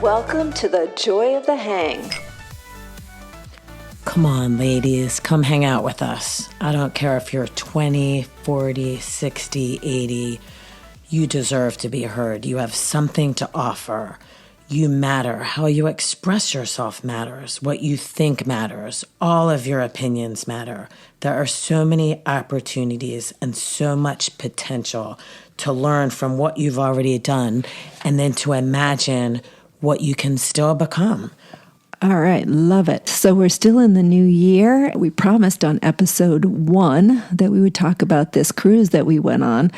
Welcome to the Joy of the Hang. Come on, ladies, come hang out with us. I don't care if you're 20, 40, 60, 80. You deserve to be heard. You have something to offer. You matter. How you express yourself matters. What you think matters. All of your opinions matter. There are so many opportunities and so much potential to learn from what you've already done and then to imagine what you can still become. All right, love it. So we're still in the new year. We promised on episode 1 that we would talk about this cruise that we went on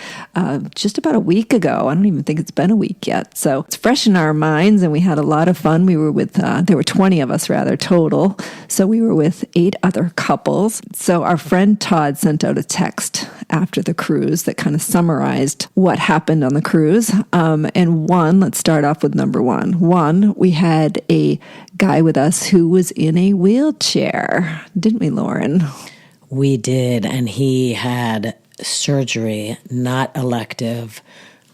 just about a week ago. I don't even think it's been a week yet. So it's fresh in our minds, and we had a lot of fun. We were with, there were 20 of us rather total. So we were with 8 other couples. So our friend Todd sent out a text after the cruise that kind of summarized what happened on the cruise. Let's start off with number 1. We had a guy with us who was in a wheelchair, didn't we, Lauren? We did, and he had surgery, not elective,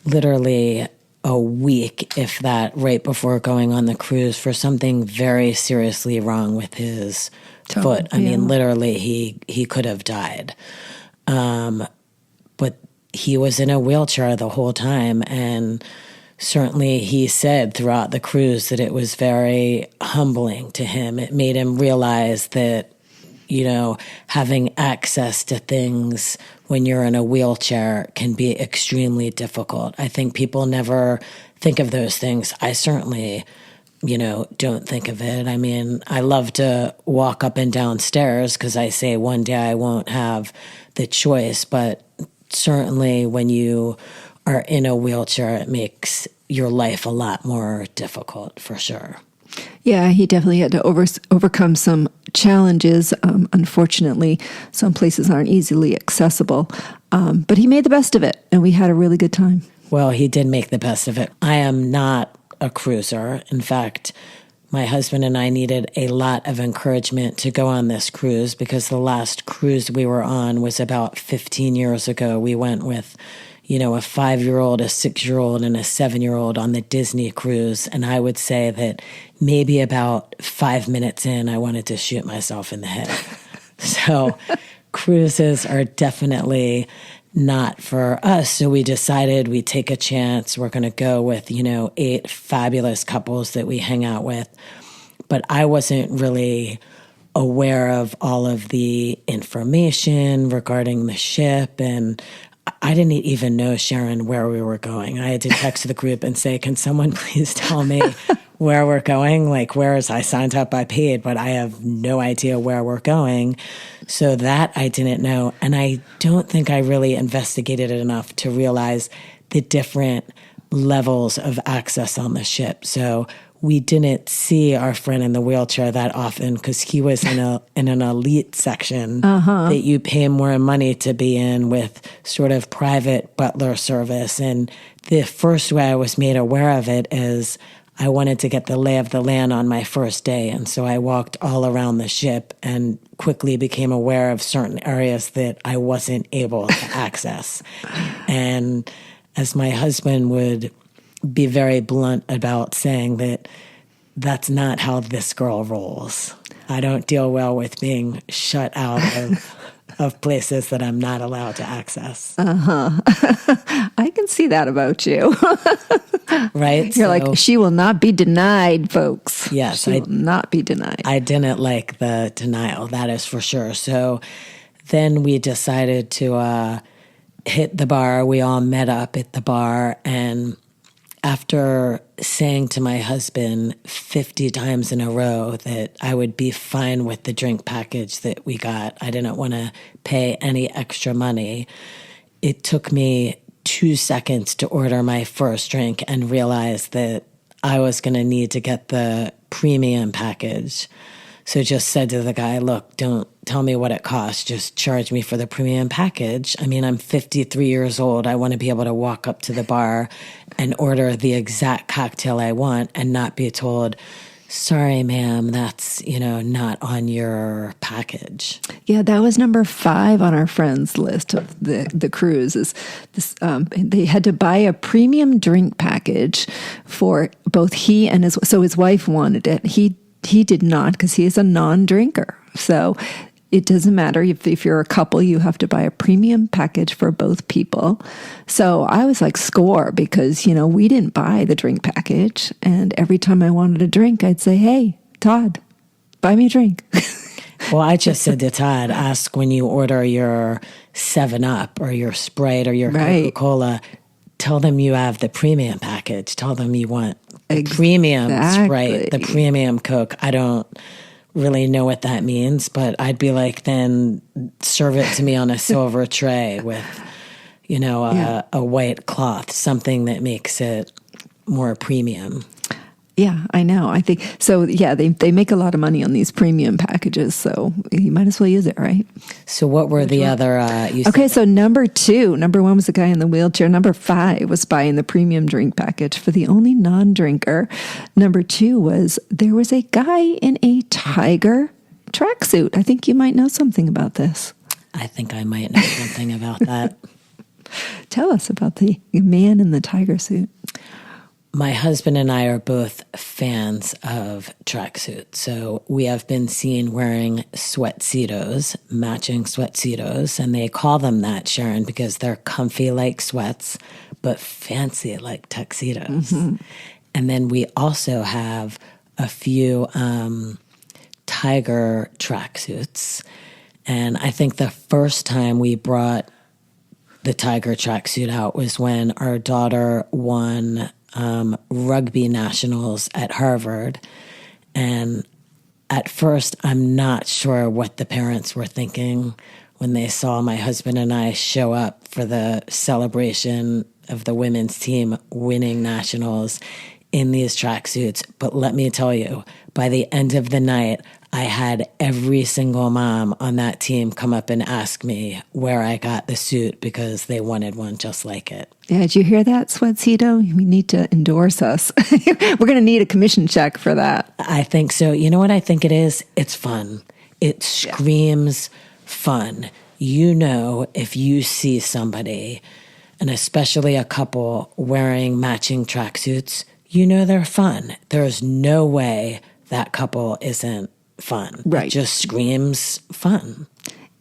literally a week, if that, right before going on the cruise for something very seriously wrong with his foot. I mean, literally, he could have died. But he was in a wheelchair the whole time, and certainly he said throughout the cruise that it was very humbling to him. It made him realize that, having access to things when you're in a wheelchair can be extremely difficult. I think people never think of those things. I certainly, don't think of it. I mean, I love to walk up and down stairs because I say one day I won't have the choice, but certainly when you are in a wheelchair, it makes your life a lot more difficult, for sure. Yeah, he definitely had to overcome some challenges. Unfortunately, some places aren't easily accessible. But he made the best of it, and we had a really good time. Well, he did make the best of it. I am not a cruiser. In fact, my husband and I needed a lot of encouragement to go on this cruise because the last cruise we were on was about 15 years ago. We went with a 5-year-old, a 6-year-old, and a 7-year-old on the Disney cruise. And I would say that maybe about 5 minutes in, I wanted to shoot myself in the head. So cruises are definitely not for us. So we decided we'd take a chance. We're going to go with, 8 fabulous couples that we hang out with. But I wasn't really aware of all of the information regarding the ship, and I didn't even know, Sharon, where we were going. I had to text the group and say, can someone please tell me where we're going? Like, I signed up, I paid, but I have no idea where we're going. So that I didn't know. And I don't think I really investigated it enough to realize the different levels of access on the ship. So we didn't see our friend in the wheelchair that often because he was in an elite section that you pay more money to be in with sort of private butler service. And the first way I was made aware of it is I wanted to get the lay of the land on my first day. And so I walked all around the ship and quickly became aware of certain areas that I wasn't able to access. And as my husband would be very blunt about saying that that's not how this girl rolls. I don't deal well with being shut out of places that I'm not allowed to access. I can see that about you. Right? You're like, she will not be denied, folks. Yes. She will not be denied. I didn't like the denial, that is for sure. So then we decided to hit the bar. We all met up at the bar, and after saying to my husband 50 times in a row that I would be fine with the drink package that we got, I didn't want to pay any extra money. It took me 2 seconds to order my first drink and realize that I was going to need to get the premium package. So just said to the guy, look, don't tell me what it costs. Just charge me for the premium package. I mean, I'm 53 years old. I want to be able to walk up to the bar and order the exact cocktail I want and not be told, sorry, ma'am, that's, not on your package. Yeah, that was number 5 on our friends list of the cruise. Is this? They had to buy a premium drink package for both he and his wife wanted it. He did not, because he is a non-drinker. So it doesn't matter if you're a couple, you have to buy a premium package for both people. So I was like, score, because we didn't buy the drink package, and every time I wanted a drink, I'd say, "Hey, Todd, buy me a drink." Well, I just said to Todd, ask when you order your 7-Up or your Sprite or your Coca-Cola, tell them you have the premium package. Tell them you want the premium Sprite, the premium Coke. I don't really know what that means, but I'd be like, then serve it to me on a silver tray with, a white cloth, something that makes it more premium. Yeah, I know. I think so. Yeah, they make a lot of money on these premium packages, so you might as well use it, right? So what were the other? Okay, so number 1 was the guy in the wheelchair. Number 5 was buying the premium drink package for the only non-drinker. Number 2 was there was a guy in a tiger tracksuit. I think you might know something about this. I think I might know something about that. Tell us about the man in the tiger suit. My husband and I are both fans of tracksuits. So we have been seen wearing sweatsitos, matching sweatsitos. And they call them that, Sharon, because they're comfy like sweats, but fancy like tuxedos. Mm-hmm. And then we also have a few tiger tracksuits. And I think the first time we brought the tiger tracksuit out was when our daughter won rugby nationals at Harvard. And at first, I'm not sure what the parents were thinking when they saw my husband and I show up for the celebration of the women's team winning nationals in these tracksuits. But let me tell you, by the end of the night, I had every single mom on that team come up and ask me where I got the suit because they wanted one just like it. Yeah, did you hear that, Sweatsito? We need to endorse us. We're going to need a commission check for that. I think so. You know what I think it is? It's fun. It screams fun. If you see somebody, and especially a couple, wearing matching tracksuits, they're fun. There's no way that couple isn't fun. Right. It just screams fun.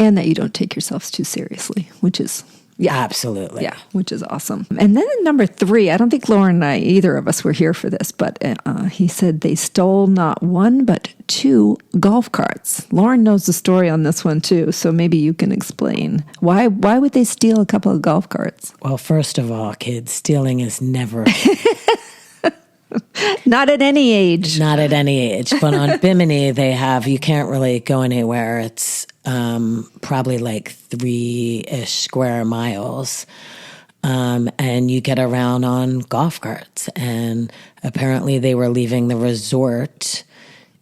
And that you don't take yourselves too seriously, which is... Yeah, absolutely. Yeah, which is awesome. And then number 3, I don't think Lauren and I, either of us were here for this, but he said they stole not 1, but 2 golf carts. Lauren knows the story on this one too, so maybe you can explain. Why would they steal a couple of golf carts? Well, first of all, kids, stealing is never... Not at any age. Not at any age. But on Bimini, you can't really go anywhere. It's probably like 3-ish square miles. And you get around on golf carts. And apparently they were leaving the resort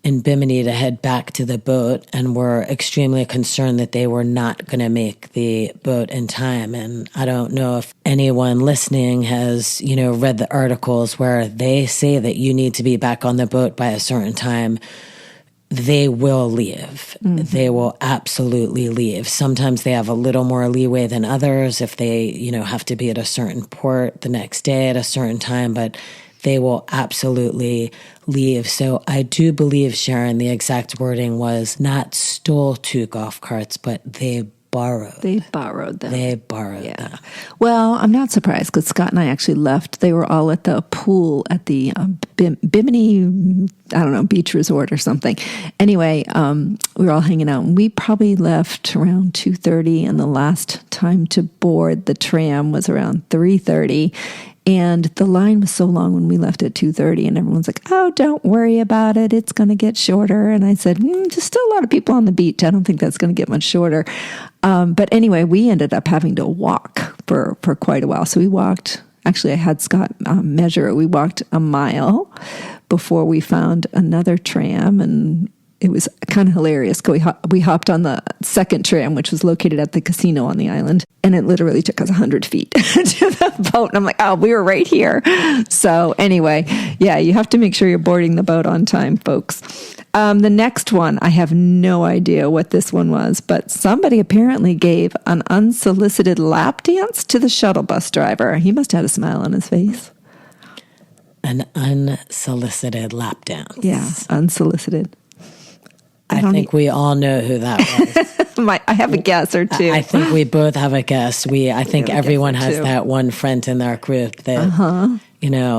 in Bimini to head back to the boat, and were extremely concerned that they were not going to make the boat in time. And I don't know if anyone listening has, read the articles where they say that you need to be back on the boat by a certain time. They will leave. Mm-hmm. They will absolutely leave. Sometimes they have a little more leeway than others if they, have to be at a certain port the next day at a certain time, but they will absolutely leave. So I do believe, Sharon, the exact wording was not stole 2 golf carts, but they borrowed. They borrowed them. They borrowed them. Well, I'm not surprised because Scott and I actually left. They were all at the pool at the Bimini, beach resort or something. Anyway, we were all hanging out, and we probably left around 2:30, and the last time to board the tram was around 3:30. And the line was so long when we left at 2:30, and everyone's like, "Oh, don't worry about it. It's going to get shorter." And I said, "There's still a lot of people on the beach. I don't think that's going to get much shorter." But anyway, we ended up having to walk for quite a while. So we walked. Actually, I had Scott measure it. We walked a mile before we found another tram, and It was kind of hilarious. We hopped on the second tram, which was located at the casino on the island, and it literally took us 100 feet to the boat. And I'm like, oh, we were right here. So anyway, yeah, you have to make sure you're boarding the boat on time, folks. The next one, I have no idea what this one was, but somebody apparently gave an unsolicited lap dance to the shuttle bus driver. He must have had a smile on his face. An unsolicited lap dance. Yeah, unsolicited. I think we all know who that was. I have a guess or two. I think we both have a guess. I think everyone has that one friend in their group that,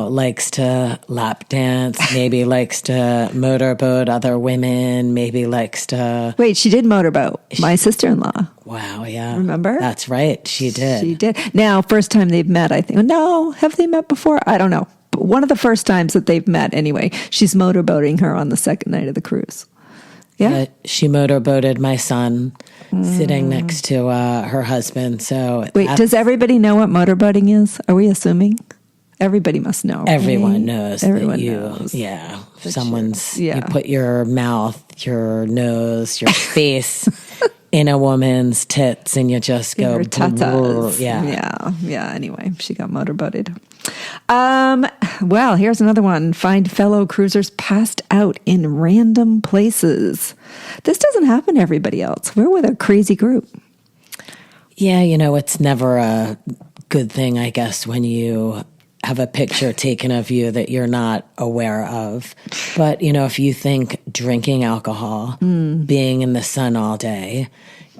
likes to lap dance, maybe likes to motorboat other women, maybe likes to... Wait, she did motorboat. My sister-in-law. Wow, yeah. Remember? That's right. She did. She did. Now, first time they've met, I think. No, have they met before? I don't know. But one of the first times that they've met, anyway, she's motorboating her on the second night of the cruise. Yeah. She motorboated my son sitting next to her husband. So wait, does everybody know what motorboating is? Are we assuming? Everybody must know. Right? Everyone knows. Everyone knows. Yeah. You put your mouth, your nose, your face in a woman's tits and you just go. Her tatas. Yeah. Anyway, she got motorboated. Well, here's another one. Find fellow cruisers passed out in random places. This doesn't happen to everybody else. We're with a crazy group. Yeah, it's never a good thing, I guess, when you have a picture taken of you that you're not aware of. But, if you think drinking alcohol, being in the sun all day,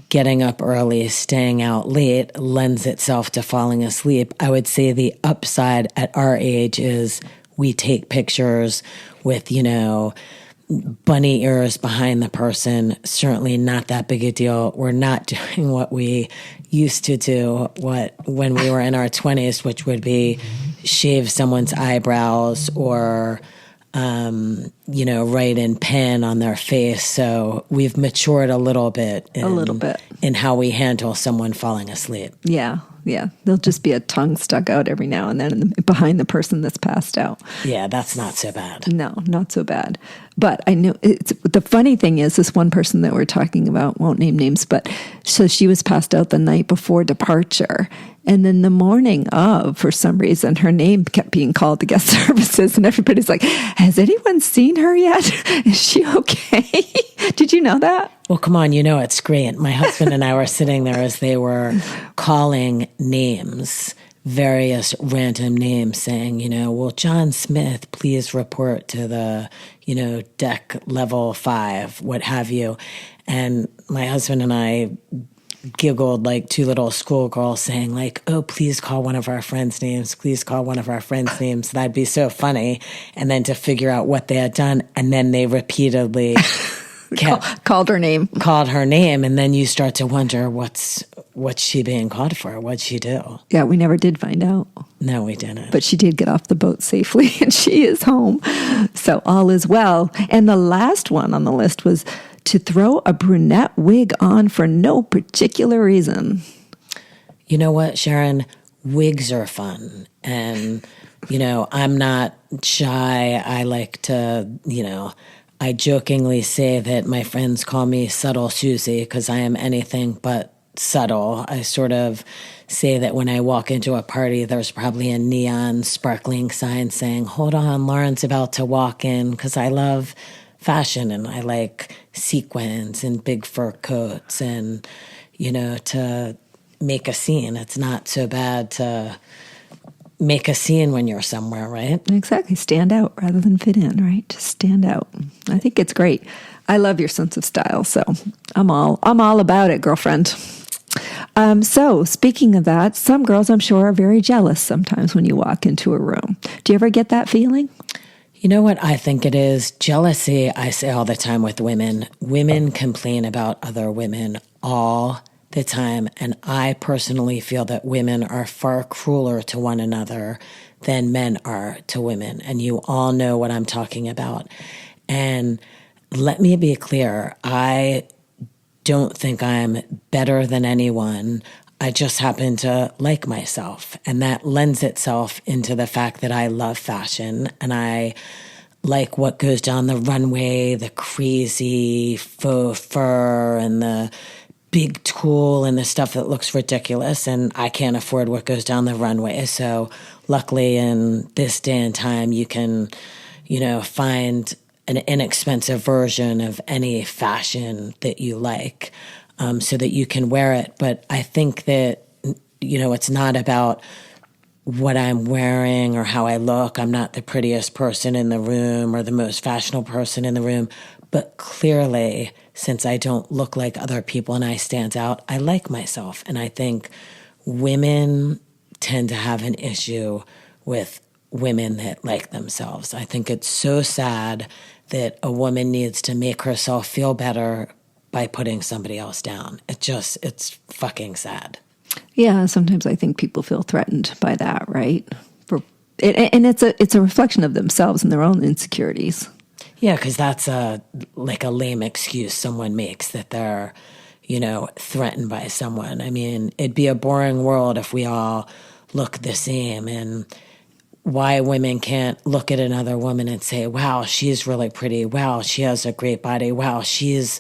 getting up early, staying out late lends itself to falling asleep. I would say the upside at our age is we take pictures with, bunny ears behind the person. Certainly not that big a deal. We're not doing what we used to do when we were in our 20s, which would be shave someone's eyebrows or write in pen on their face. So we've matured a little bit in how we handle someone falling asleep. Yeah. There'll just be a tongue stuck out every now and then behind the person that's passed out. Yeah, that's not so bad. No, not so bad. But I know the funny thing is this one person that we're talking about, won't name names, but so she was passed out the night before departure. And then the morning of, for some reason, her name kept being called to guest services. And everybody's like, has anyone seen her yet? Is she okay? Did you know that? Well, come on, it's great. My husband and I were sitting there as they were calling names, various random names, saying, will John Smith please report to the, deck level 5, what have you. And my husband and I giggled like two little schoolgirls saying like, oh, please call one of our friends' names. Please call one of our friends' names. That'd be so funny. And then to figure out what they had done. And then they repeatedly called her name. Called her name. And then you start to wonder what's she being called for? What'd she do? Yeah, we never did find out. No, we didn't. But she did get off the boat safely and she is home. So all is well. And the last one on the list was to throw a brunette wig on for no particular reason. You know what, Sharon? Wigs are fun. And, I'm not shy. I like to, I jokingly say that my friends call me Subtle Susie because I am anything but subtle. I sort of say that when I walk into a party, there's probably a neon sparkling sign saying, hold on, Lauren's about to walk in, because I love fashion and I like sequins and big fur coats and, to make a scene. It's not so bad to make a scene when you're somewhere, right? Exactly. Stand out rather than fit in, right? Just stand out. I think it's great. I love your sense of style, so I'm all about it, girlfriend. So speaking of that, some girls I'm sure are very jealous sometimes when you walk into a room. Do you ever get that feeling? You know what I think it is? Jealousy, I say all the time with women. Women complain about other women all the time. And I personally feel that women are far crueler to one another than men are to women. And you all know what I'm talking about. And let me be clear. I don't think I'm better than anyone. I just happen to like myself. And that lends itself into the fact that I love fashion and I like what goes down the runway, the crazy faux fur and the big tulle and the stuff that looks ridiculous. And I can't afford what goes down the runway. So luckily in this day and time, you can, find an inexpensive version of any fashion that you like, so that you can wear it. But I think that, it's not about what I'm wearing or how I look. I'm not the prettiest person in the room or the most fashionable person in the room. But clearly, since I don't look like other people and I stand out, I like myself. And I think women tend to have an issue with women that like themselves. I think it's so sad that a woman needs to make herself feel better by putting somebody else down. It's fucking sad. Yeah, sometimes I think people feel threatened by that, right? And it's a reflection of themselves and their own insecurities. Yeah, because that's a lame excuse someone makes that they're, threatened by someone. I mean, it'd be a boring world if we all look the same. And why women can't look at another woman and say, wow, she's really pretty. Wow, she has a great body. Wow, she's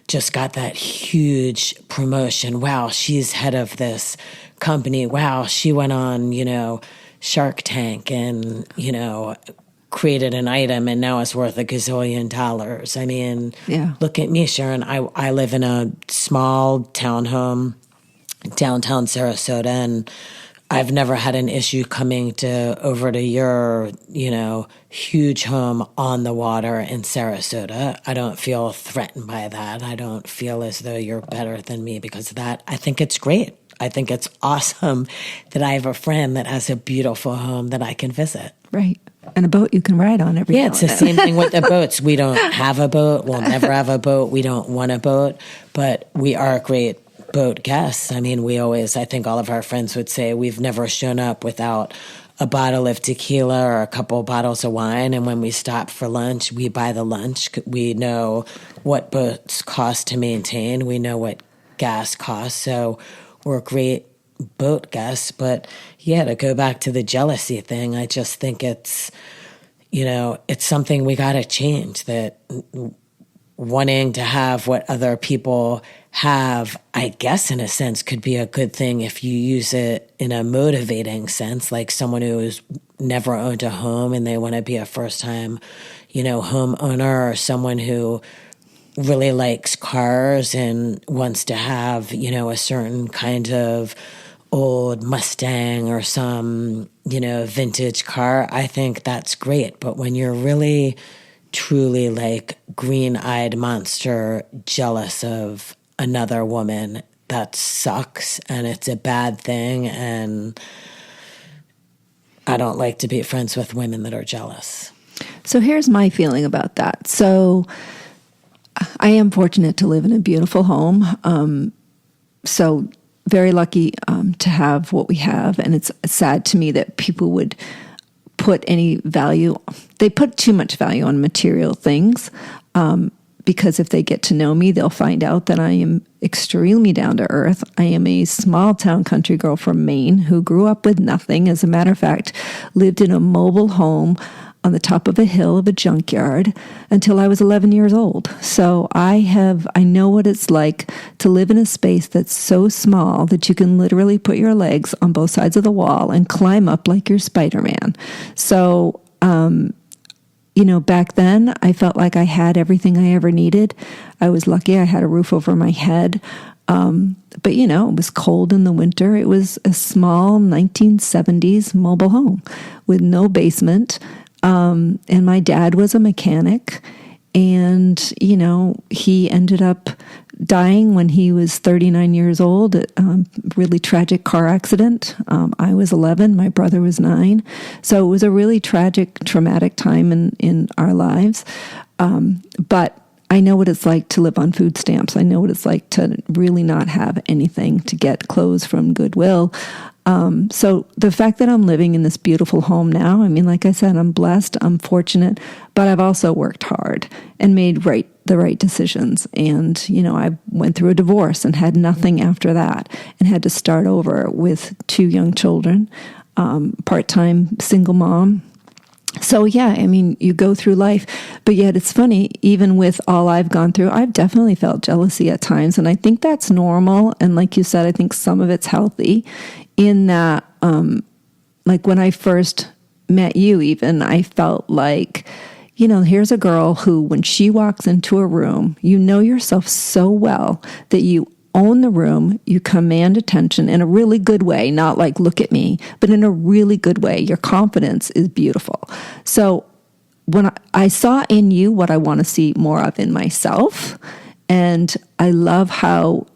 just got that huge promotion. Wow, she's head of this company. Wow, she went on, Shark Tank and, created an item and now it's worth $1 gazillion. I mean, yeah. Look at me, Sharon. I live in a small townhome, downtown Sarasota, and I've never had an issue coming over to your, huge home on the water in Sarasota. I don't feel threatened by that. I don't feel as though you're better than me because of that. I think it's great. I think it's awesome that I have a friend that has a beautiful home that I can visit. Right. And a boat you can ride on every Yeah, now it's the and same thing with the boats. We don't have a boat. We'll never have a boat. We don't want a boat. But we are great boat guests. I mean, I think all of our friends would say we've never shown up without a bottle of tequila or a couple of bottles of wine. And when we stop for lunch, we buy the lunch. We know what boats cost to maintain. We know what gas costs. So we're great boat guests. But yeah, to go back to the jealousy thing, I just think it's something we got to change, that wanting to have what other people have, I guess in a sense could be a good thing if you use it in a motivating sense, like someone who's never owned a home and they want to be a first time, homeowner, or someone who really likes cars and wants to have, a certain kind of old Mustang or some, vintage car. I think that's great. But when you're really, truly like green-eyed monster jealous of another woman, that sucks and it's a bad thing. And I don't like to be friends with women that are jealous. So here's my feeling about that. So I am fortunate to live in a beautiful home. So very lucky to have what we have. And it's sad to me that people would put any value, they put too much value on material things, because if they get to know me, they'll find out that I am extremely down to earth. I am a small town country girl from Maine who grew up with nothing. As a matter of fact, lived in a mobile home on the top of a hill of a junkyard until I was 11 years old. So I know what it's like to live in a space that's so small that you can literally put your legs on both sides of the wall and climb up like you're Spider-Man. So, back then I felt like I had everything I ever needed. I was lucky I had a roof over my head. But it was cold in the winter. It was a small 1970s mobile home with no basement. And my dad was a mechanic, and, he ended up dying when he was 39 years old, really tragic car accident. I was 11, my brother was 9. So it was a really tragic, traumatic time in our lives. But I know what it's like to live on food stamps. I know what it's like to really not have anything, to get clothes from Goodwill. So the fact that I'm living in this beautiful home now, I mean, like I said, I'm blessed, I'm fortunate, but I've also worked hard and made the right decisions. And, I went through a divorce and had nothing after that and had to start over with 2 young children, part-time single mom. So yeah, I mean, you go through life, but yet it's funny, even with all I've gone through, I've definitely felt jealousy at times. And I think that's normal. And like you said, I think some of it's healthy in that, like when I first met you, even, I felt like, here's a girl who, when she walks into a room, you know yourself so well that you own the room, you command attention in a really good way, not like, look at me, but in a really good way. Your confidence is beautiful. So when I saw in you what I want to see more of in myself, and I love how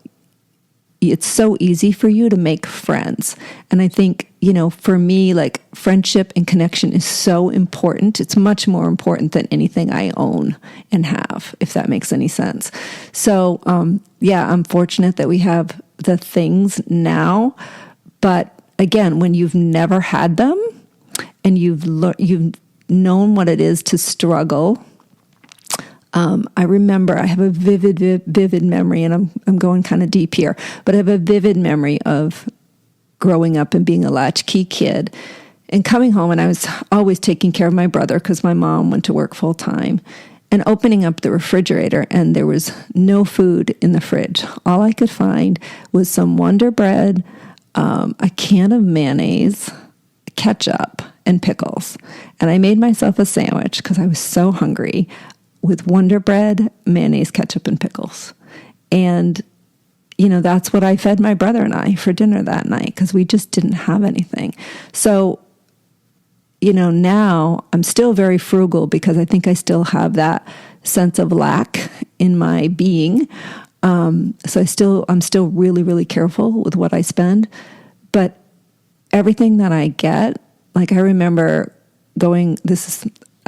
it's so easy for you to make friends. And I think, for me, like friendship and connection is so important. It's much more important than anything I own and have, if that makes any sense. So, I'm fortunate that we have the things now. But again, when you've never had them and you've known what it is to struggle, I remember I have a vivid memory, and I'm going kind of deep here, but I have a vivid memory of growing up and being a latchkey kid and coming home, and I was always taking care of my brother because my mom went to work full time, and opening up the refrigerator, and there was no food in the fridge. All I could find was some Wonder Bread, a can of mayonnaise, ketchup, and pickles. And I made myself a sandwich because I was so hungry, with Wonder Bread, mayonnaise, ketchup, and pickles. And, that's what I fed my brother and I for dinner that night because we just didn't have anything. So, now I'm still very frugal because I think I still have that sense of lack in my being. So I'm still really, really careful with what I spend. But everything that I get, like I remember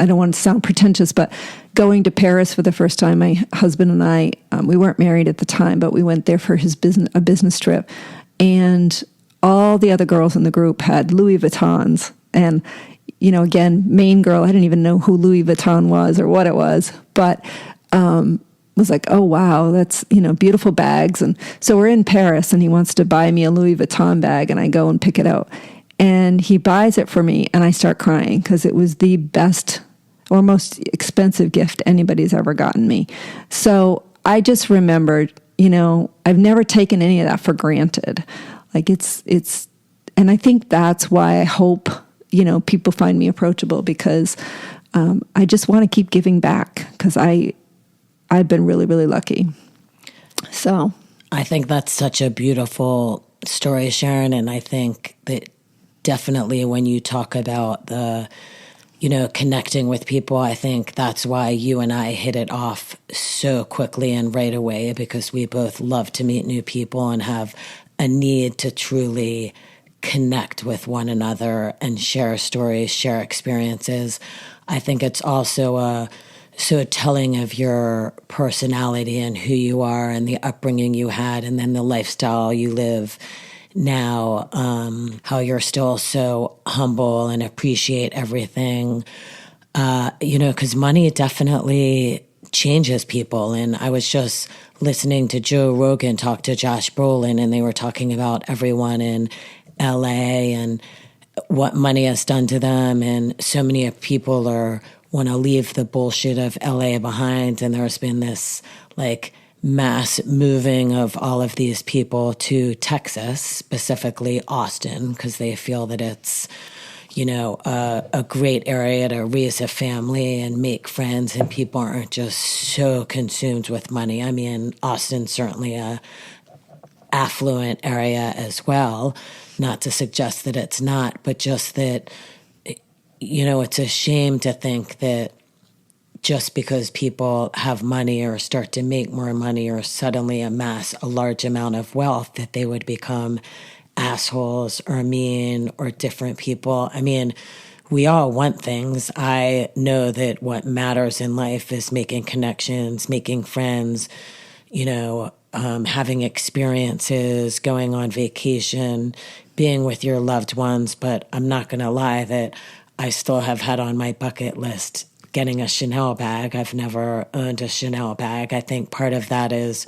I don't want to sound pretentious, but going to Paris for the first time, my husband and I, we weren't married at the time, but we went there for a business trip. And all the other girls in the group had Louis Vuittons. And, again, main girl, I didn't even know who Louis Vuitton was or what it was, but was like, oh, wow, that's, beautiful bags. And so we're in Paris and he wants to buy me a Louis Vuitton bag, and I go and pick it out. And he buys it for me, and I start crying because it was the best or most expensive gift anybody's ever gotten me. So I just remembered, I've never taken any of that for granted. Like and I think that's why I hope, people find me approachable, because I just want to keep giving back because I've been really, really lucky. So I think that's such a beautiful story, Sharon. And I think that definitely when you talk about the connecting with people, I think that's why you and I hit it off so quickly and right away, because we both love to meet new people and have a need to truly connect with one another and share stories, share experiences. I think it's also so telling of your personality and who you are and the upbringing you had, and then the lifestyle you live now, how you're still so humble and appreciate everything, because money definitely changes people. And I was just listening to Joe Rogan talk to Josh Brolin, and they were talking about everyone in LA and what money has done to them. And so many people want to leave the bullshit of LA behind. And there's been this mass moving of all of these people to Texas, specifically Austin, because they feel that it's, a great area to raise a family and make friends, and people aren't just so consumed with money. I mean, Austin's certainly a affluent area as well, not to suggest that it's not, but just that, it's a shame to think that just because people have money or start to make more money or suddenly amass a large amount of wealth, that they would become assholes or mean or different people. I mean, we all want things. I know that what matters in life is making connections, making friends, having experiences, going on vacation, being with your loved ones. But I'm not going to lie that I still have had on my bucket list getting a Chanel bag. I've never owned a Chanel bag. I think part of that is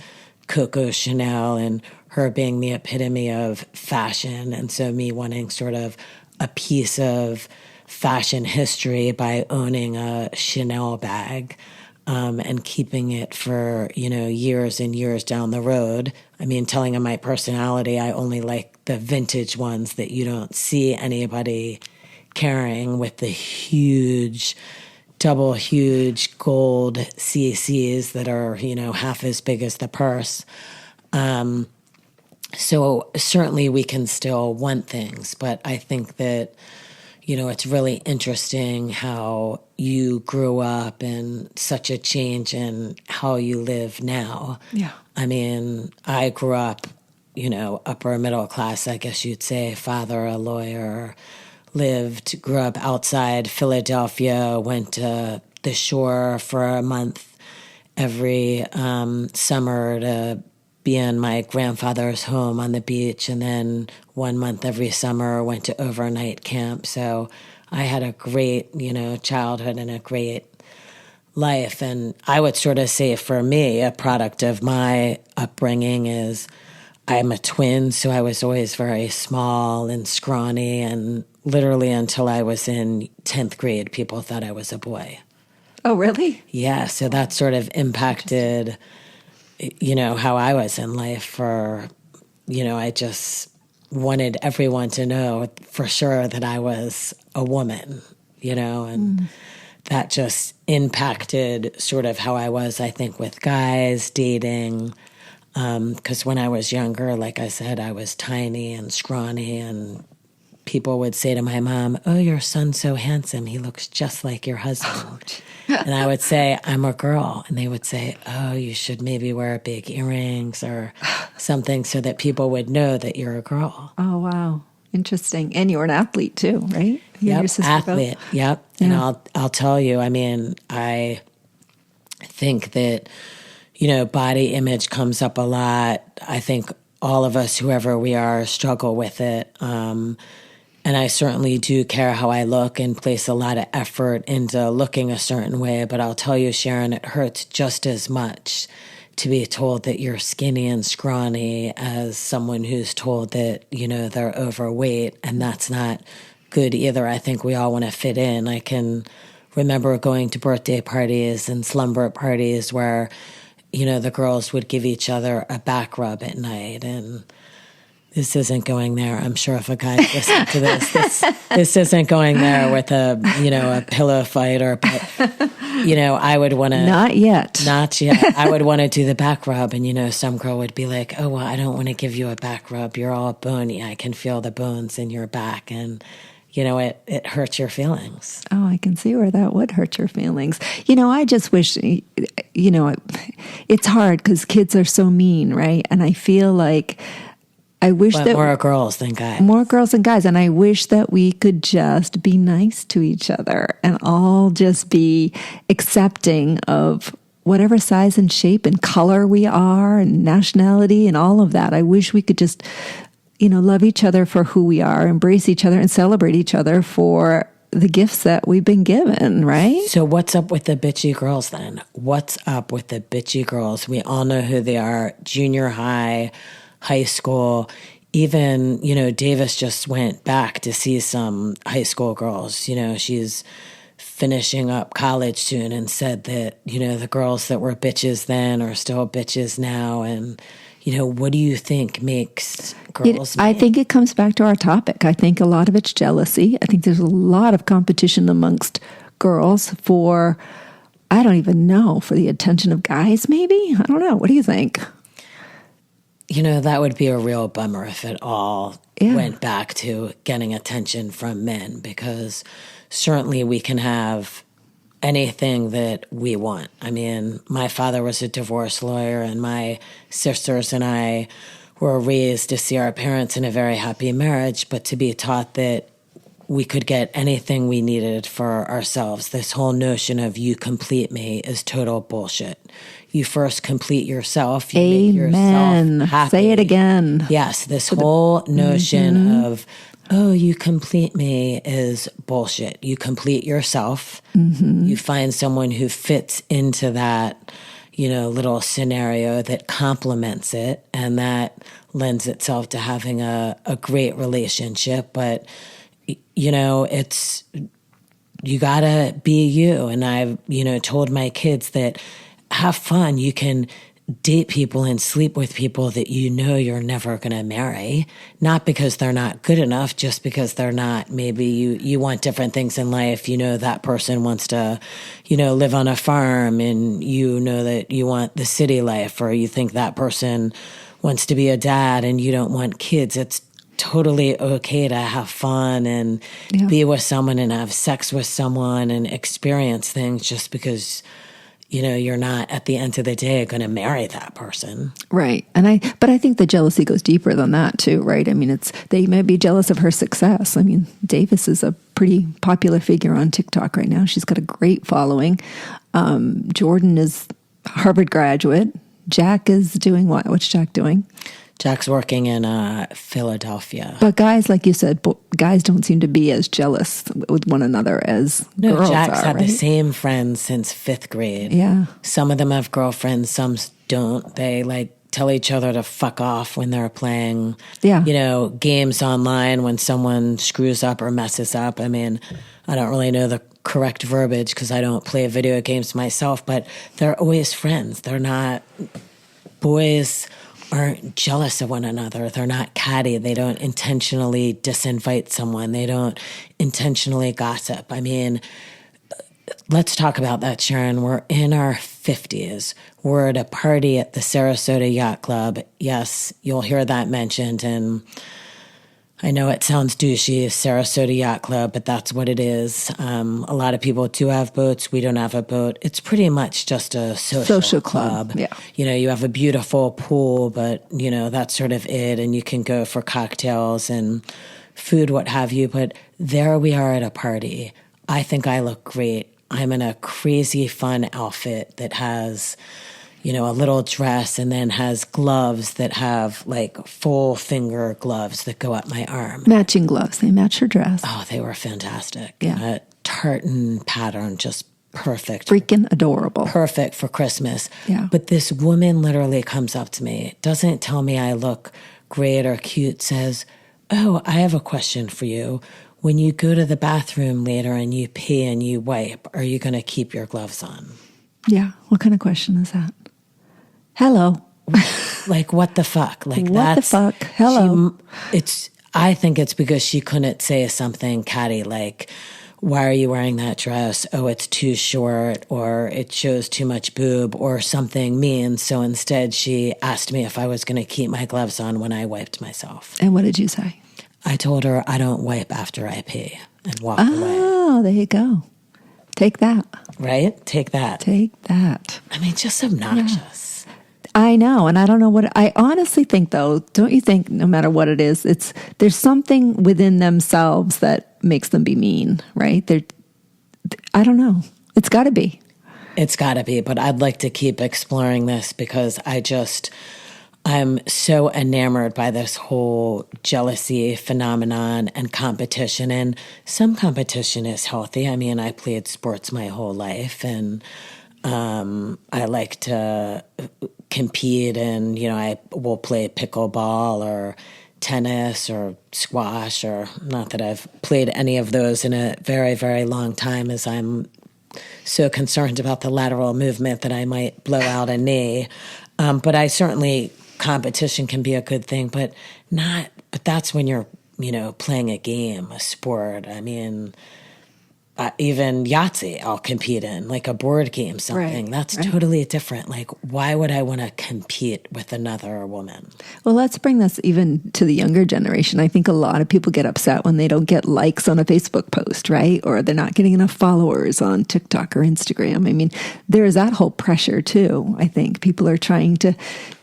Coco Chanel and her being the epitome of fashion. And so me wanting sort of a piece of fashion history by owning a Chanel bag and keeping it for, years and years down the road. I mean, telling them my personality, I only like the vintage ones that you don't see anybody carrying with the huge gold CCs that are, half as big as the purse. So certainly we can still want things, but I think that, it's really interesting how you grew up and such a change in how you live now. Yeah. I mean, I grew up, upper middle class, I guess you'd say, father, a lawyer, grew up outside Philadelphia, went to the shore for a month every summer to be in my grandfather's home on the beach, and then 1 month every summer went to overnight camp. So I had a great, childhood and a great life. And I would sort of say for me, a product of my upbringing is I'm a twin, so I was always very small and scrawny, and literally until I was in 10th grade, people thought I was a boy. Oh, really? Yeah, so that sort of impacted how I was in life for, I just wanted everyone to know for sure that I was a woman, and that just impacted sort of how I was, I think, with guys, dating, because when I was younger, like I said, I was tiny and scrawny, and people would say to my mom, "Oh, your son's so handsome. He looks just like your husband." And I would say, "I'm a girl." And they would say, "Oh, you should maybe wear big earrings or something so that people would know that you're a girl." Oh, wow. Interesting. And you're an athlete too, right? You and Yep, your sister athlete. both? Yep. Yeah. And I'll tell you, I mean, I think that, body image comes up a lot. I think all of us, whoever we are, struggle with it. And I certainly do care how I look and place a lot of effort into looking a certain way. But I'll tell you, Sharon, it hurts just as much to be told that you're skinny and scrawny as someone who's told that, they're overweight. And that's not good either. I think we all want to fit in. I can remember going to birthday parties and slumber parties where, the girls would give each other a back rub at night, and this isn't going there. I'm sure if a guy listened to this isn't going there with a pillow fight but I would want to. Not yet. I would want to do the back rub, and some girl would be like, "Oh, well, I don't want to give you a back rub. You're all bony. I can feel the bones in your back." And, it hurts your feelings. Oh, I can see where that would hurt your feelings. I just wish, it's hard because kids are so mean, right? And I feel like I wish But that more girls than guys. more girls and guys, and I wish that we could just be nice to each other and all just be accepting of whatever size and shape and color we are and nationality and all of that. I wish we could just, love each other for who we are, embrace each other and celebrate each other for the gifts that we've been given, right? So what's up with the bitchy girls then? What's up with the bitchy girls? We all know who they are. Junior high, high school, even, Davis just went back to see some high school girls. She's finishing up college soon and said that, the girls that were bitches then are still bitches now. And, what do you think makes girls I mad? think it comes back to our topic. I think a lot of it's jealousy. I think there's a lot of competition amongst girls for, I don't even know, for the attention of guys maybe? I don't know. What do you think? That would be a real bummer if it all went back to getting attention from men, because certainly we can have anything that we want. I mean, my father was a divorce lawyer, and my sisters and I were raised to see our parents in a very happy marriage, but to be taught that we could get anything we needed for ourselves. This whole notion of you complete me is total bullshit. You first complete yourself. You make Amen. yourself happy. Say it again. Yes, this whole notion of, oh, you complete me is bullshit. You complete yourself. You find someone who fits into that, little scenario that complements it, and that lends itself to having a great relationship. But, it's you gotta be you. And I've, told my kids that have fun. You can date people and sleep with people that you're never going to marry, not because they're not good enough, just because they're not. Maybe you want different things in life. That person wants to, live on a farm, and that you want the city life, or you think that person wants to be a dad and you don't want kids. It's totally okay to have fun and be with someone and have sex with someone and experience things just because you're not at the end of the day going to marry that person. Right. But I think the jealousy goes deeper than that too, right? I mean, they may be jealous of her success. I mean, Davis is a pretty popular figure on TikTok right now. She's got a great following. Jordan is a Harvard graduate. Jack is doing what? What's Jack doing? Jack's working in Philadelphia. But guys, like you said, guys don't seem to be as jealous with one another as girls Jack's are, had right? the same friends since 5th grade. Yeah. Some of them have girlfriends, some don't. They tell each other to fuck off when they're playing, games online when someone screws up or messes up. I mean, I don't really know the correct verbiage because I don't play video games myself, but they're always friends. They're not boys aren't jealous of one another. They're not catty. They don't intentionally disinvite someone. They don't intentionally gossip. I mean, let's talk about that, Sharon. We're in our 50s. We're at a party at the Sarasota Yacht Club. Yes, you'll hear that mentioned. And I know it sounds douchey, Sarasota Yacht Club, but that's what it is. A lot of people do have boats. We don't have a boat. It's pretty much just a social club. Yeah. You have a beautiful pool, but, that's sort of it. And you can go for cocktails and food, what have you. But there we are at a party. I think I look great. I'm in a crazy fun outfit that has a little dress and then has gloves that have full finger gloves that go up my arm. Matching gloves. They match her dress. Oh, they were fantastic. Yeah. Tartan pattern, just perfect. Freaking adorable. Perfect for Christmas. Yeah. But this woman literally comes up to me, doesn't tell me I look great or cute, says, "Oh, I have a question for you. When you go to the bathroom later and you pee and you wipe, are you going to keep your gloves on?" Yeah. What kind of question is that? Hello. What the fuck? What the fuck? Hello. I think it's because she couldn't say something catty like, "Why are you wearing that dress? Oh, it's too short," or "It shows too much boob," or something mean. So instead she asked me if I was going to keep my gloves on when I wiped myself. And what did you say? I told her I don't wipe after I pee and walked away. Oh, there you go. Take that. Right? Take that. Take that. I mean, just obnoxious. I know, and I don't know what I honestly think. Though, don't you think? No matter what it is, there's something within themselves that makes them be mean, right? I don't know. It's got to be. It's got to be, but I'd like to keep exploring this because I'm so enamored by this whole jealousy phenomenon and competition. And some competition is healthy. I mean, I played sports my whole life, and I like to compete, and I will play pickleball or tennis or squash, or not that I've played any of those in a very, very long time, as I'm so concerned about the lateral movement that I might blow out a knee. But I certainly, competition can be a good thing, but that's when you're, playing a game, a sport. I mean, even Yahtzee I'll compete in, like a board game, something. Right, That's right. totally different. Why would I want to compete with another woman? Well, let's bring this even to the younger generation. I think a lot of people get upset when they don't get likes on a Facebook post, right? Or they're not getting enough followers on TikTok or Instagram. I mean, there's that whole pressure too. I think people are trying to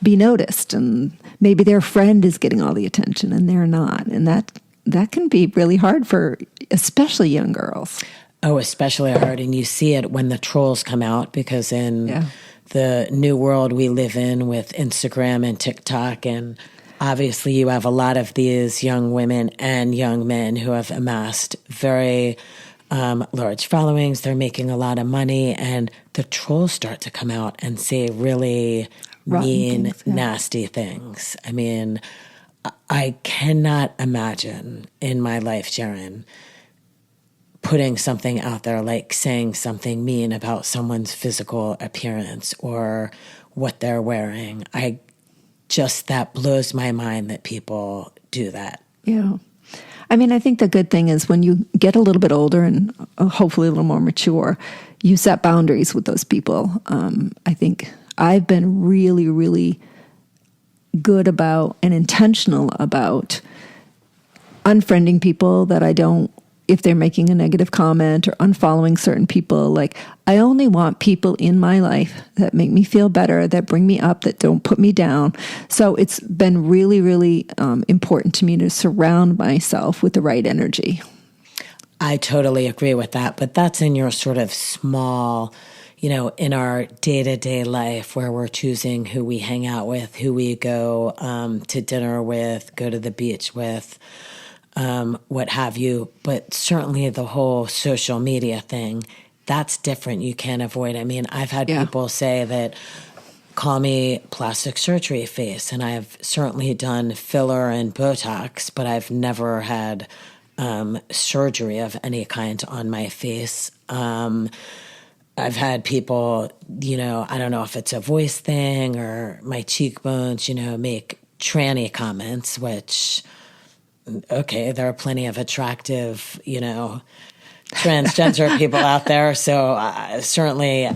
be noticed, and maybe their friend is getting all the attention and they're not. And that can be really hard for especially young girls. Oh, especially hard. And you see it when the trolls come out, because in the new world we live in with Instagram and TikTok, and obviously you have a lot of these young women and young men who have amassed very large followings. They're making a lot of money, and the trolls start to come out and say really Rotten mean, things, yeah. nasty things. I mean, I cannot imagine in my life, Sharon, putting something out there, like saying something mean about someone's physical appearance or what they're wearing. That blows my mind that people do that. Yeah. I mean, I think the good thing is when you get a little bit older and hopefully a little more mature, you set boundaries with those people. I think I've been really, really good about and intentional about unfriending people that I don't, if they're making a negative comment, or unfollowing certain people. Like, I only want people in my life that make me feel better, that bring me up, that don't put me down. So it's been really, really important to me to surround myself with the right energy. I totally agree with that, but that's in your sort of small, in our day-to-day life where we're choosing who we hang out with, who we go to dinner with, go to the beach with, what have you. But certainly the whole social media thing, that's different. You can't avoid. I mean, I've had people say that, call me plastic surgery face, and I've certainly done filler and Botox, but I've never had surgery of any kind on my face. I've had people, I don't know if it's a voice thing or my cheekbones, make tranny comments, which, okay, there are plenty of attractive, transgender people out there. So certainly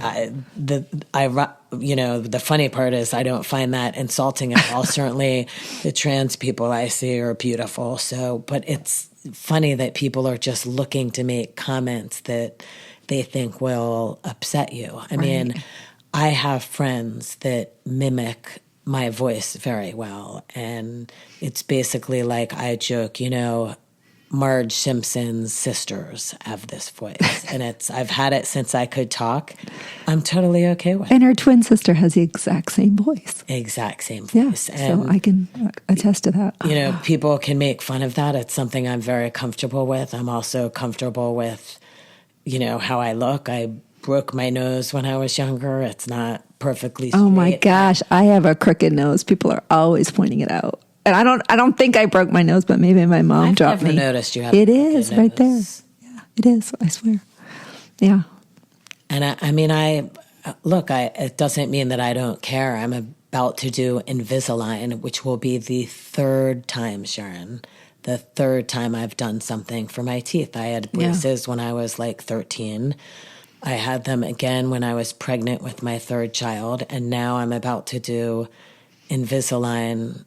the funny part is I don't find that insulting at all. Certainly the trans people I see are beautiful. So, but it's funny that people are just looking to make comments that they think will upset you. I mean, I have friends that mimic my voice very well. And it's basically like I joke, Marge Simpson's sisters have this voice. And I've had it since I could talk. I'm totally okay with it. And her twin sister has the exact same voice. Exact same voice. Yeah, and, so I can attest to that. People can make fun of that. It's something I'm very comfortable with. I'm also comfortable with, how I look. I broke my nose when I was younger. It's not perfectly straight. Oh my gosh, I have a crooked nose. People are always pointing it out. And I don't think I broke my nose, but maybe my mom dropped me. I've never noticed you have it is right there. Yeah, it is. I swear. Yeah. And it doesn't mean that I don't care. I'm about to do Invisalign, which will be the third time, Sharon, the third time I've done something for my teeth. I had braces when I was like 13. I had them again when I was pregnant with my third child. And now I'm about to do Invisalign,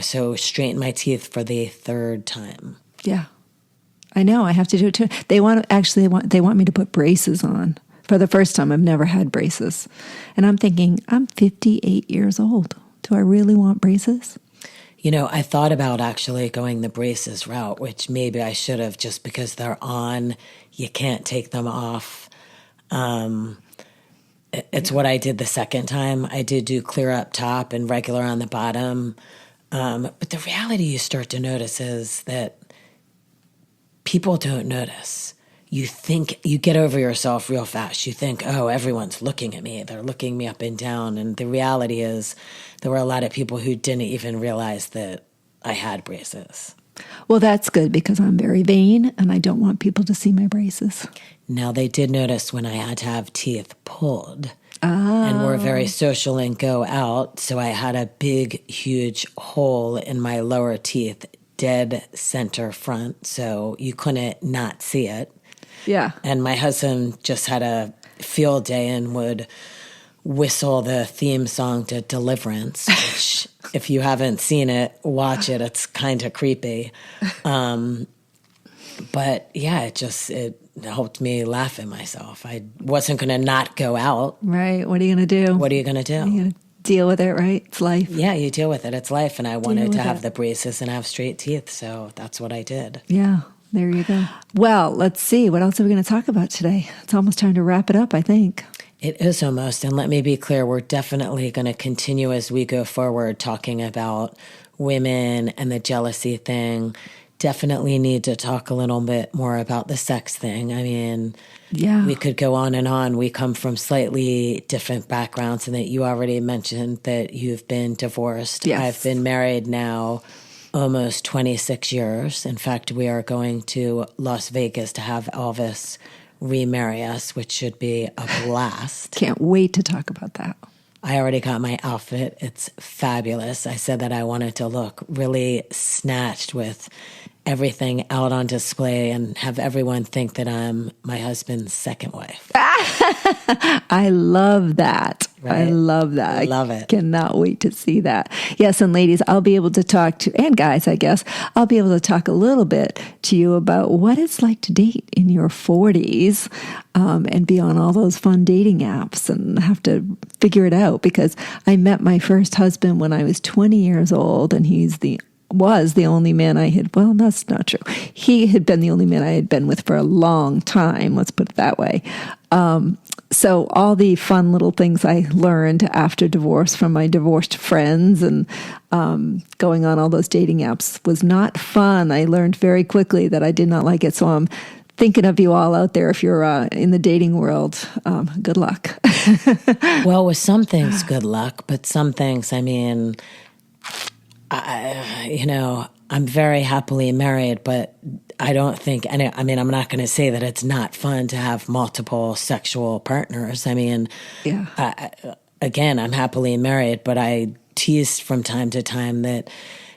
so straighten my teeth for the third time. Yeah. I know. I have to do it too. They want me to put braces on. For the first time, I've never had braces. And I'm thinking, I'm 58 years old. Do I really want braces? I thought about actually going the braces route, which maybe I should have, just because they're on, you can't take them off. It's what I did the second time. I did do clear up top and regular on the bottom. But the reality you start to notice is that people don't notice. You think you get over yourself real fast. You think, oh, everyone's looking at me. They're looking me up and down. And the reality is there were a lot of people who didn't even realize that I had braces. Well, that's good because I'm very vain and I don't want people to see my braces. Now, they did notice when I had to have teeth pulled. And we're very social and go out. So I had a big, huge hole in my lower teeth, dead center front. So you couldn't not see it. Yeah. And my husband just had a field day and would whistle the theme song to Deliverance, which if you haven't seen it, watch it. It's kind of creepy. But yeah, it helped me laugh at myself. I wasn't going to not go out. Right. What are you going to do? What are you going to do? You're going to deal with it, right? It's life. Yeah, you deal with it. It's life. And I wanted to have the braces and have straight teeth. So that's what I did. Yeah. There you go. Well, let's see. What else are we going to talk about today? It's almost time to wrap it up, I think. It is almost. And let me be clear, we're definitely going to continue as we go forward talking about women and the jealousy thing. Definitely need to talk a little bit more about the sex thing. I mean, we could go on and on. We come from slightly different backgrounds, and that you already mentioned that you've been divorced. Yes. I've been married now almost 26 years. In fact, we are going to Las Vegas to have Elvis remarry us, which should be a blast. Can't wait to talk about that. I already got my outfit. It's fabulous. I said that I wanted to look really snatched with everything out on display and have everyone think that I'm my husband's second wife. I love that. Right? I love that. I love it. Cannot wait to see that. Yes, and ladies, I'll be able to talk to, and guys, I guess, I'll be able to talk a little bit to you about what it's like to date in your 40s and be on all those fun dating apps and have to figure it out, because I met my first husband when I was 20 years old, and was the only man I had, well, that's not true. He had been the only man I had been with for a long time, let's put it that way. So all the fun little things I learned after divorce from my divorced friends and going on all those dating apps was not fun. I learned very quickly that I did not like it. So I'm thinking of you all out there if you're in the dating world. Good luck. Well, with some things, good luck. But some things, I mean, I'm very happily married, but I don't think, I'm not going to say that it's not fun to have multiple sexual partners. I mean, yeah. Again, I'm happily married, but I teased from time to time that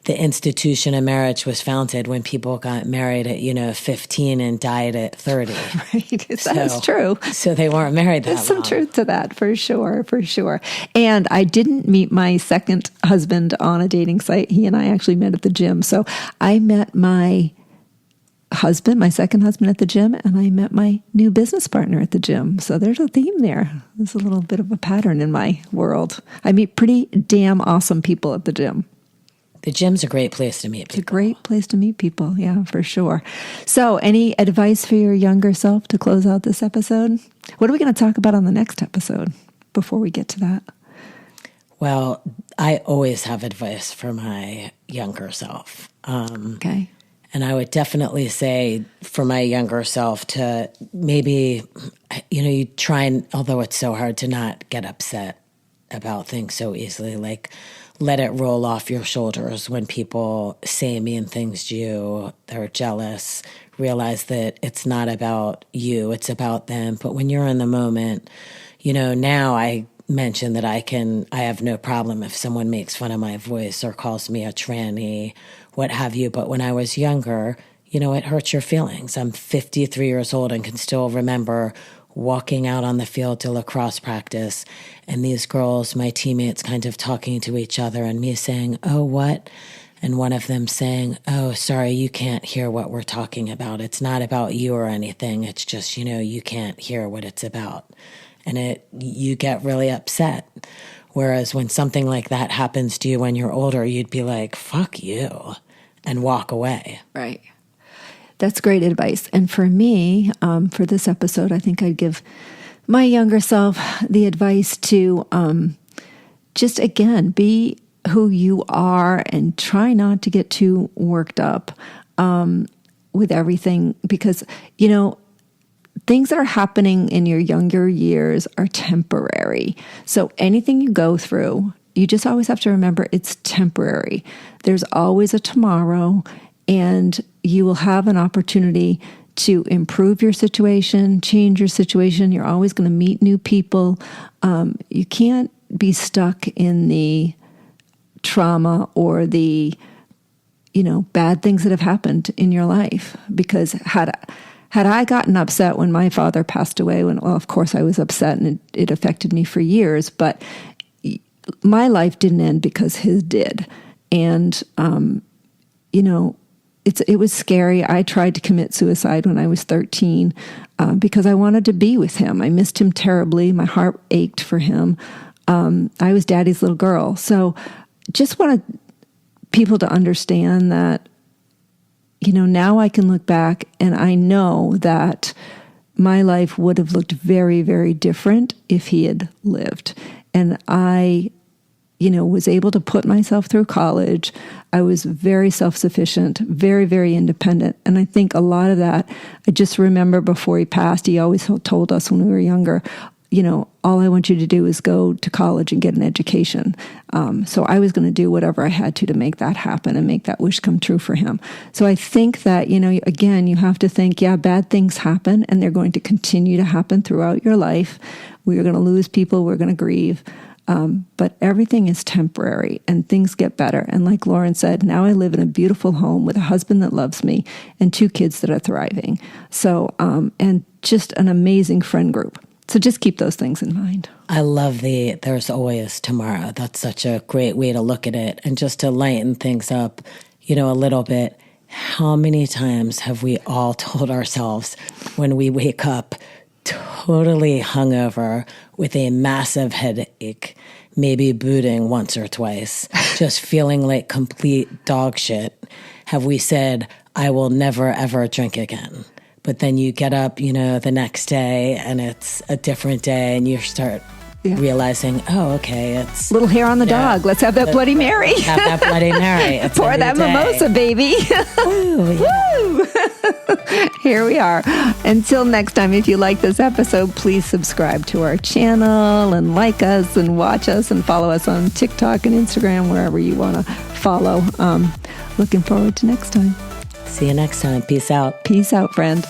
the institution of marriage was founded when people got married at, 15 and died at 30. Right. That's true. So they weren't married that long. There's some truth to that, for sure. And I didn't meet my second husband on a dating site. He and I actually met at the gym. So I met my second husband at the gym, and I met my new business partner at the gym. So there's a theme there. There's a little bit of a pattern in my world. I meet pretty damn awesome people at the gym. The gym's a great place to meet people. It's a great place to meet people, yeah, for sure. So any advice for your younger self to close out this episode? What are we going to talk about on the next episode before we get to that? Well, I always have advice for my younger self. Okay. And I would definitely say for my younger self to maybe, you try and, although it's so hard to not get upset about things so easily, like let it roll off your shoulders when people say mean things to you, they're jealous, realize that it's not about you, it's about them. But when you're in the moment, now I mention that I have no problem if someone makes fun of my voice or calls me a tranny, what have you. But when I was younger, it hurts your feelings. I'm 53 years old and can still remember walking out on the field to lacrosse practice, and these girls, my teammates, kind of talking to each other and me saying, "Oh, what?" And one of them saying, "Oh, sorry, you can't hear what we're talking about. It's not about you or anything. It's just, you can't hear what it's about." And you get really upset. Whereas when something like that happens to you when you're older, you'd be like, "Fuck you," and walk away. Right. That's great advice. And for me, for this episode, I think I'd give my younger self the advice to just, again, be who you are and try not to get too worked up with everything, because, things that are happening in your younger years are temporary. So anything you go through, you just always have to remember it's temporary. There's always a tomorrow, and you will have an opportunity to improve your situation, change your situation. You're always going to meet new people. You can't be stuck in the trauma or the, bad things that have happened in your life. Because had I gotten upset when my father passed away, of course I was upset and it affected me for years, but my life didn't end because his did. And, it was scary. I tried to commit suicide when I was 13 because I wanted to be with him. I missed him terribly. My heart ached for him. I was daddy's little girl. So just wanted people to understand that, now I can look back and I know that my life would have looked very, very different if he had lived. And I was able to put myself through college. I was very self-sufficient, very, very independent. And I think a lot of that, I just remember before he passed, he always told us when we were younger, all I want you to do is go to college and get an education. So I was going to do whatever I had to make that happen and make that wish come true for him. So I think that, again, you have to think, bad things happen and they're going to continue to happen throughout your life. We are going to lose people. We're going to grieve. But everything is temporary and things get better. And like Lauren said, now I live in a beautiful home with a husband that loves me and 2 kids that are thriving. So, and just an amazing friend group. So just keep those things in mind. I love there's always tomorrow. That's such a great way to look at it. And just to lighten things up, a little bit, how many times have we all told ourselves when we wake up totally hungover with a massive headache, maybe booting once or twice, just feeling like complete dog shit, have we said, I will never, ever drink again? But then you get up, the next day and it's a different day and you start realizing, oh, okay, it's... Little hair on the dog. Let's have that Bloody Mary. Have that Bloody Mary. It's Pour that mimosa, baby. Woo, yeah. Woo! Here we are. Until next time, if you like this episode, please subscribe to our channel and like us and watch us and follow us on TikTok and Instagram, wherever you want to follow. Looking forward to next time. See you next time. Peace out. Peace out, friend.